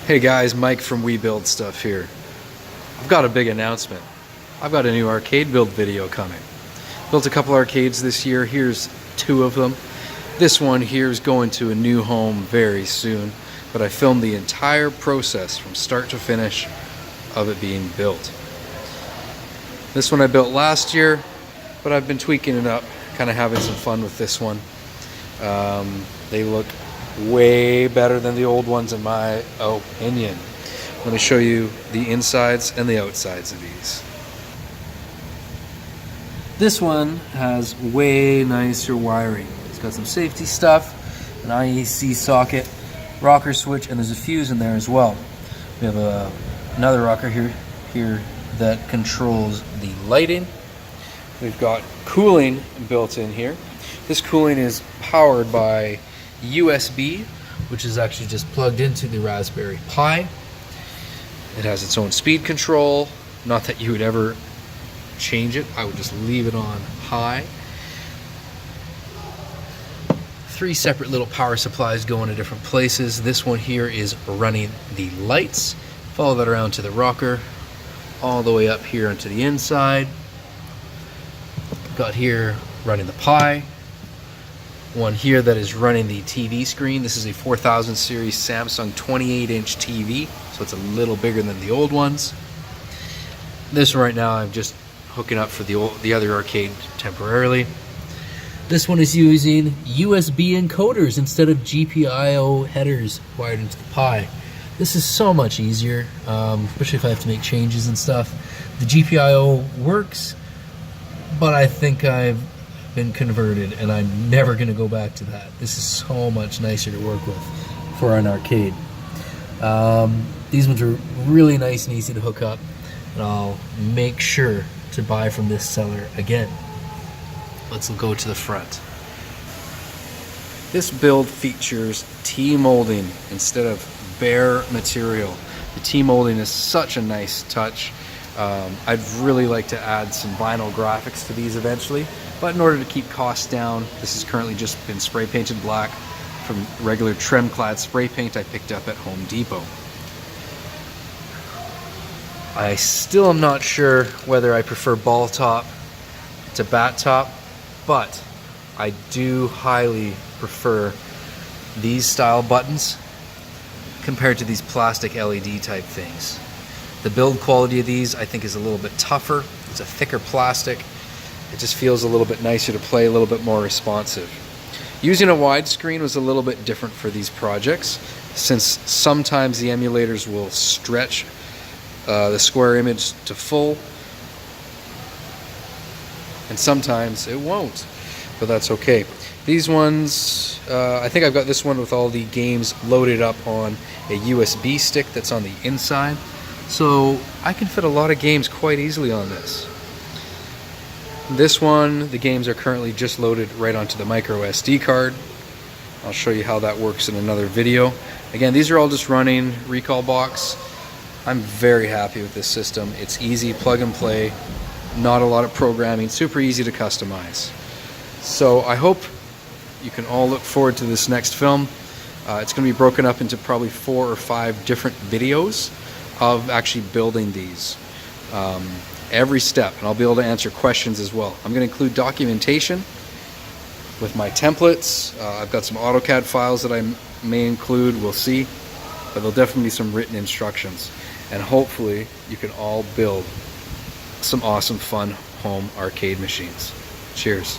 Hey guys, Mike from We Build Stuff here. I've got a big announcement. I've got a new arcade build video coming. Built a couple arcades this year. Here's two of them. This one here is going to a new home very soon, but I filmed the entire process from start to finish of it being built. This one I built last year, but I've been tweaking it up, kind of having some fun with this one. They look way better than the old ones in my opinion. Let me show you the insides and the outsides of these. This one has way nicer wiring. It's got some safety stuff, an IEC socket, rocker switch, and there's a fuse in there as well. We have another rocker here that controls the lighting. We've got cooling built in here. This cooling is powered by USB, which is actually just plugged into the Raspberry Pi. It has its own speed control. Not that you would ever change it. I would just leave it on high. 3 separate little power supplies going to different places. This one here is running the lights. Follow that around to the rocker, all the way up here into the inside. Got here running the Pi. One here that is running the TV screen. This is a 4000 series Samsung 28-inch TV, so it's a little bigger than the old ones. This right now I'm just hooking up for the other arcade temporarily. This one is using USB encoders instead of GPIO headers wired into the Pi. This is so much easier, especially if I have to make changes and stuff. The GPIO works, but I think I've been converted and I'm never going to go back to that. This is so much nicer to work with for an arcade. These ones are really nice and easy to hook up, and I'll make sure to buy from this seller again. Let's go to the front. This build features T-molding instead of bare material. The T-molding is such a nice touch. I'd really like to add some vinyl graphics to these eventually, but in order to keep costs down, this has currently just been spray painted black from regular trim-clad spray paint I picked up at Home Depot. I still am not sure whether I prefer ball top to bat top, but I do highly prefer these style buttons compared to these plastic LED type things. The build quality of these I think is a little bit tougher. It's a thicker plastic. It just feels a little bit nicer to play, a little bit more responsive. Using a widescreen was a little bit different for these projects, since sometimes the emulators will stretch the square image to full, and sometimes it won't, but that's okay. These ones, I think I've got this one with all the games loaded up on a USB stick that's on the inside, so I can fit a lot of games quite easily on this. This one, the games are currently just loaded right onto the micro SD card. I'll show you how that works in another video. Again, these are all just running RECALBOX. I'm very happy with this system. It's easy, plug and play, not a lot of programming, super easy to customize. So I hope you can all look forward to this next film. It's going to be broken up into probably 4 or 5 different videos of actually building these. Every step, and I'll be able to answer questions as well. I'm going to include documentation with my templates. I've got some AutoCAD files that I may include, we'll see, but there'll definitely be some written instructions, and hopefully you can all build some awesome fun home arcade machines. Cheers.